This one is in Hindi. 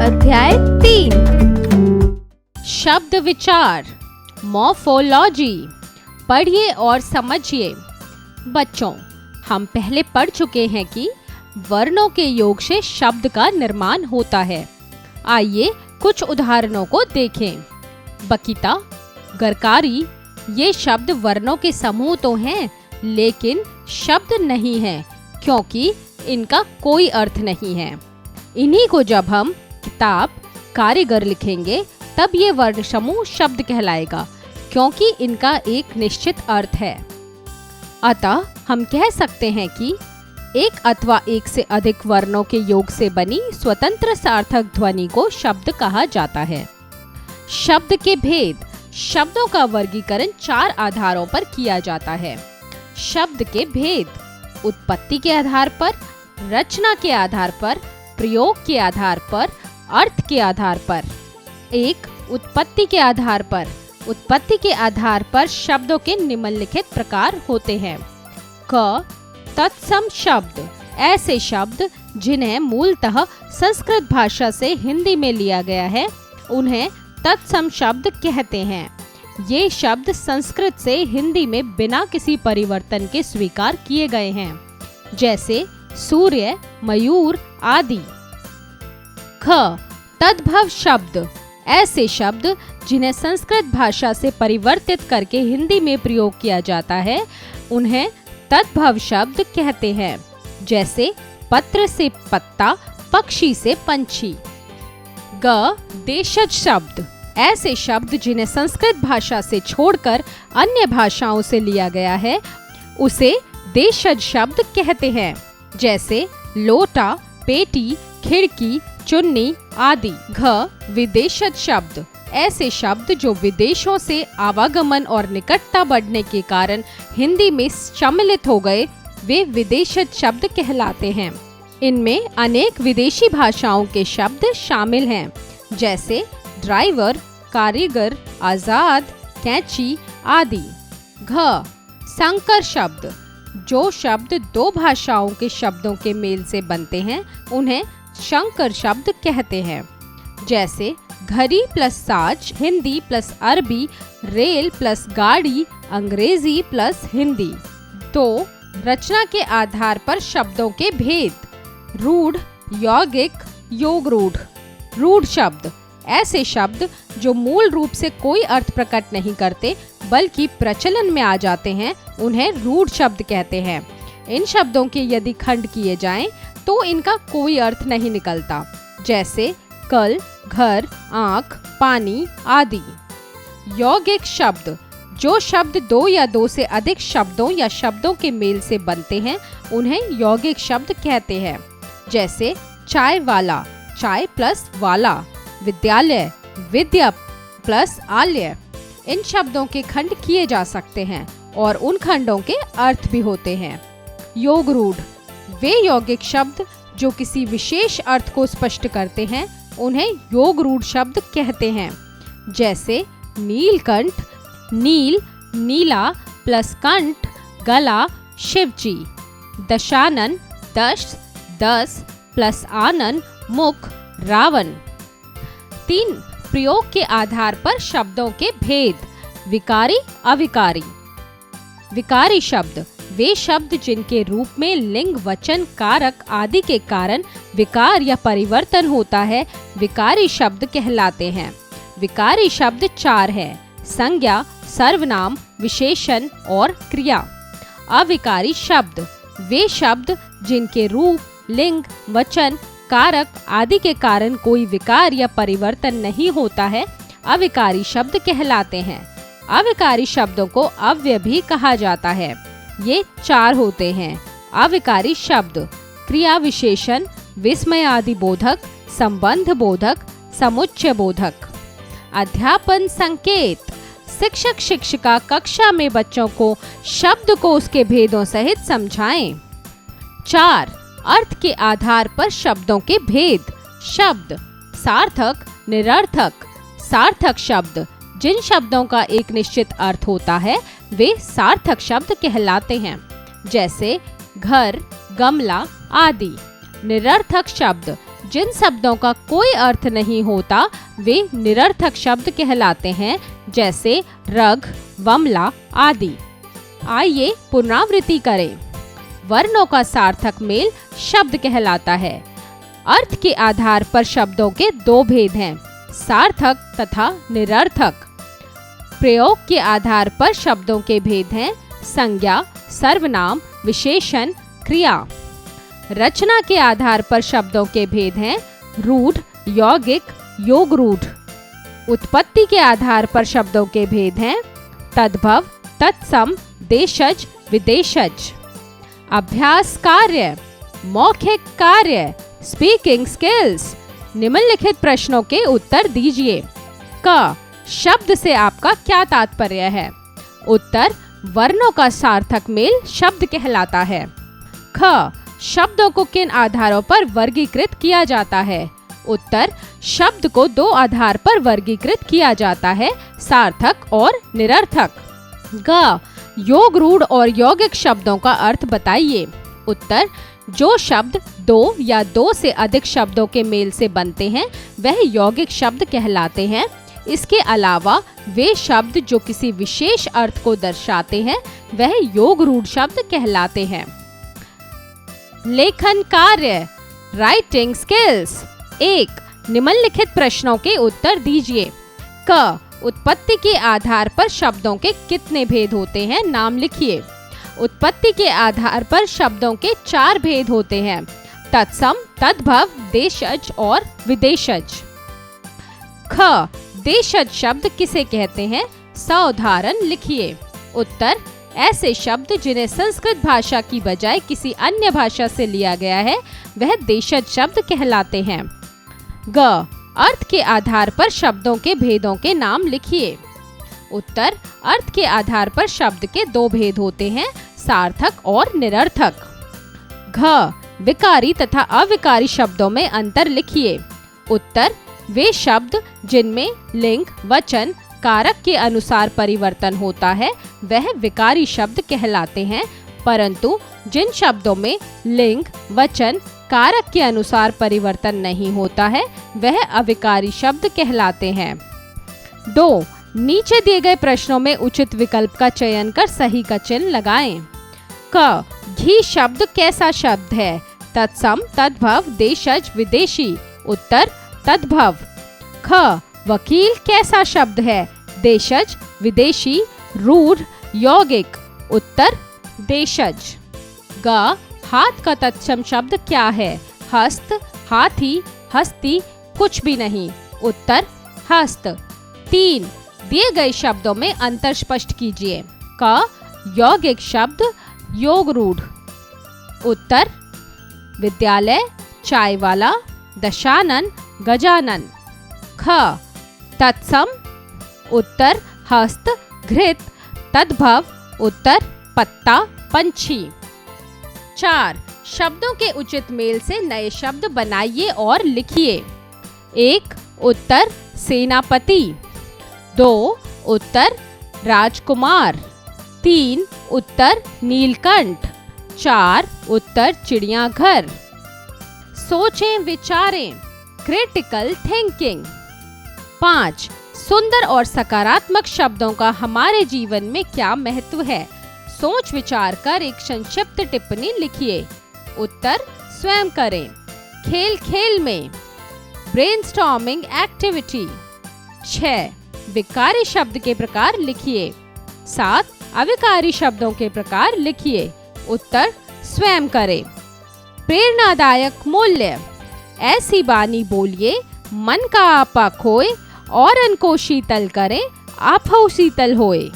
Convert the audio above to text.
अध्याय 3 शब्द विचार मॉर्फोलॉजी। पढ़िए और समझिए। बच्चों, हम पहले पढ़ चुके हैं कि वर्णों के योग से शब्द का निर्माण होता है। आइए कुछ उदाहरणों को देखें। बकीता, गरकारी, ये शब्द वर्णों के समूह तो हैं, लेकिन शब्द नहीं हैं, क्योंकि इनका कोई अर्थ नहीं है। इन्हीं को जब हम किताब, कारीगर लिखेंगे तब ये वर्ण समूह शब्द कहलाएगा, क्योंकि इनका एक निश्चित अर्थ है। अतः हम कह सकते हैं कि एक अथवा एक से अधिक वर्णों के योग से बनी स्वतंत्र सार्थक ध्वनि को शब्द कहा जाता है। शब्द के भेद। शब्दों का वर्गीकरण 4 आधारों पर किया जाता है। शब्द के भेद: उत्पत्ति के आधार पर, रचना के आधार पर, प्रयोग के आधार पर, अर्थ के आधार पर। 1. उत्पत्ति के आधार पर। उत्पत्ति के आधार पर शब्दों के निम्नलिखित प्रकार होते हैं। क. तत्सम शब्द। ऐसे शब्द जिन्हें मूलतः संस्कृत भाषा से हिंदी में लिया गया है, उन्हें तत्सम शब्द कहते हैं। ये शब्द संस्कृत से हिंदी में बिना किसी परिवर्तन के स्वीकार किए गए हैं, जैसे सूर्य, मयूर आदि। ख. तद्भव शब्द। ऐसे शब्द जिन्हें संस्कृत भाषा से परिवर्तित करके हिंदी में प्रयोग किया जाता है, उन्हें तद्भव शब्द कहते हैं, जैसे पत्र से पत्ता, पक्षी से पंछी। ग. देशज शब्द। ऐसे शब्द जिन्हें संस्कृत भाषा से छोड़कर अन्य भाषाओं से लिया गया है, उसे देशज शब्द कहते हैं, जैसे लोटा, पेटी, खिड़की, चुन्नी आदि। घ. विदेशज शब्द। ऐसे शब्द जो विदेशों से आवागमन और निकटता बढ़ने के कारण हिंदी में सम्मिलित हो गए, वे विदेशज शब्द कहलाते हैं। इनमें अनेक विदेशी भाषाओं के शब्द शामिल हैं, जैसे ड्राइवर, कारीगर, आजाद, कैंची आदि। घ. संकर शब्द। जो शब्द 2 भाषाओं के शब्दों के मेल से बनते हैं, उन्हें संकर शब्द कहते हैं, जैसे घड़ी प्लस साज हिंदी प्लस अरबी, रेल प्लस गाड़ी अंग्रेजी प्लस हिंदी। 2. रचना के आधार पर शब्दों के भेद। रूढ़, यौगिक, योग रूढ़। रूढ़ शब्द। ऐसे शब्द जो मूल रूप से कोई अर्थ प्रकट नहीं करते, बल्कि प्रचलन में आ जाते हैं, उन्हें रूढ़ शब्द कहते हैं। इन शब्दों के यदि खंड किए जाएं, तो इनका कोई अर्थ नहीं निकलता, जैसे कल, घर, आँख, पानी आदि। यौगिक शब्द। जो शब्द 2 या 2 से अधिक शब्दों या शब्दों के मेल से बनते हैं, उन्हें यौगिक शब्द कहते हैं, जैसे चाय वाला, चाय प्लस वाला, विद्यालय, विद्या प्लस आलय। इन शब्दों के खंड किए जा सकते हैं और उन खंडों के अर्थ भी होते हैं। योग रूढ़। वे यौगिक शब्द जो किसी विशेष अर्थ को स्पष्ट करते हैं, उन्हें योग रूढ़ शब्द कहते हैं, जैसे नीलकंठ, नील, नीला प्लस कंठ, गला, शिवजी। दशानन, दश, 10 प्लस आनन, मुख, रावण। 3. प्रयोग के आधार पर शब्दों के भेद। विकारी, अविकारी। विकारी शब्द वे शब्द जिनके रूप में लिंग, वचन, कारक आदि के कारण विकार या परिवर्तन होता है, विकारी शब्द कहलाते हैं। विकारी शब्द 4 है: संज्ञा, सर्वनाम, विशेषण और क्रिया। अविकारी शब्द वे शब्द जिनके रूप, लिंग, वचन, कारक आदि के कारण कोई विकार या परिवर्तन नहीं होता है, अविकारी शब्द कहलाते हैं। अविकारी शब्दों को अव्यय भी कहा जाता है। ये 4 होते हैं: अविकारी शब्द क्रिया विशेषण, विस्मय आदि बोधक, संबंध बोधक, समुच्चय बोधक। अध्यापन संकेत। शिक्षक शिक्षिका कक्षा में बच्चों को शब्द को उसके भेदों सहित समझाएं। 4. अर्थ के आधार पर शब्दों के भेद। शब्द सार्थक, निरर्थक। सार्थक शब्द जिन शब्दों का एक निश्चित अर्थ होता है, वे सार्थक शब्द कहलाते हैं, जैसे घर, गमला आदि। निरर्थक शब्द जिन शब्दों का कोई अर्थ नहीं होता वे निरर्थक शब्द कहलाते हैं, जैसे रग, वमला आदि। आइए पुनरावृत्ति करें। वर्णों का सार्थक मेल शब्द कहलाता है। अर्थ के आधार पर शब्दों के दो भेद हैं, सार्थक तथा निरर्थक। प्रयोग के आधार पर शब्दों के भेद हैं, संज्ञा, सर्वनाम, विशेषण, क्रिया। रचना के आधार पर शब्दों के भेद हैं, रूढ़, यौगिक, योग रूढ़। उत्पत्ति के आधार पर शब्दों के भेद हैं, तद्भव, तत्सम, देशज, विदेशज। अभ्यास कार्य, मौखिक कार्य, स्पीकिंग स्किल्स। निम्नलिखित प्रश्नों के उत्तर दीजिए। क, शब्द से आपका क्या तात्पर्य है? उत्तर, वर्णों का सार्थक मेल शब्द कहलाता है। ख, शब्दों को किन आधारों पर वर्गीकृत किया जाता है? उत्तर, शब्द को दो आधार पर वर्गीकृत किया जाता है, सार्थक और निरर्थक। ग, योग रूढ़ और यौगिक शब्दों का अर्थ बताइए। उत्तर, जो शब्द दो या दो से अधिक शब्दों के मेल से बनते हैं वह यौगिक शब्द कहलाते हैं। इसके अलावा वे शब्द जो किसी विशेष अर्थ को दर्शाते हैं वह योग रूढ़ शब्द कहलाते हैं। लेखन कार्य, राइटिंग स्किल्स। 1, निम्नलिखित प्रश्नों के उत्तर दीजिए। क, उत्पत्ति के आधार पर शब्दों के कितने भेद होते हैं? नाम लिखिए। उत्पत्ति के आधार पर शब्दों के 4 भेद होते हैं, तत्सम, तद्भव, देशज और विदेशज। ख, देशज शब्द किसे कहते हैं? सउदाहरण लिखिए। उत्तर, ऐसे शब्द जिन्हें संस्कृत भाषा की बजाय किसी अन्य भाषा से लिया गया है वह देशज शब्द कहलाते हैं। ग, अर्थ के आधार पर शब्दों के भेदों के नाम लिखिए। उत्तर, अर्थ के आधार पर शब्द के 2 भेद होते हैं, सार्थक और निरर्थक। घ, विकारी तथा अविकारी शब्दों में अंतर लिखिए। उत्तर, वे शब्द जिनमें लिंग, वचन, कारक के अनुसार परिवर्तन होता है वह विकारी शब्द कहलाते हैं, परंतु जिन शब्दों में लिंग, वचन, कारक के अनुसार परिवर्तन नहीं होता है वह अविकारी शब्द कहलाते हैं। 2, नीचे दिए गए प्रश्नों में उचित विकल्प का चयन कर सही का चिन्ह लगाएं। क, घी शब्द कैसा शब्द है? तत्सम, तद्भव, देशज, विदेशी। उत्तर, तद्भव। ख, वकील कैसा शब्द है? देशज, विदेशी, रूढ़, यौगिक। उत्तर, देशज। ग, हाथ का तत्सम शब्द क्या है? हस्त, हाथी, हस्ती, कुछ भी नहीं। उत्तर, हस्त। 3, दिए गए शब्दों में अंतर स्पष्ट कीजिए। क, यौगिक शब्द, योग रूढ़। उत्तर, विद्यालय, चाय वाला, दशानन, गजानन। ख, तत्सम। उत्तर, हस्त, घृत, तद्भव। उत्तर, पत्ता, पंछी। 4, शब्दों के उचित मेल से नए शब्द बनाइए और लिखिए। 1, उत्तर, सेनापति। 2, उत्तर, राजकुमार। 3, उत्तर, नीलकंठ। 4, उत्तर, चिड़ियाघर। सोचें, विचारें, क्रिटिकल थिंकिंग। 5, सुंदर और सकारात्मक शब्दों का हमारे जीवन में क्या महत्व है? सोच विचार कर एक संक्षिप्त टिप्पणी लिखिए। उत्तर स्वयं करें। खेल खेल में, ब्रेनस्टॉर्मिंग एक्टिविटी। 6, विकारी शब्द के प्रकार लिखिए। 7, अविकारी शब्दों के प्रकार लिखिए। उत्तर स्वयं करें। प्रेरणादायक मूल्य, ऐसी बानी बोलिए मन का आपा खोए, औरन को शीतल करे, आपहु शीतल होए।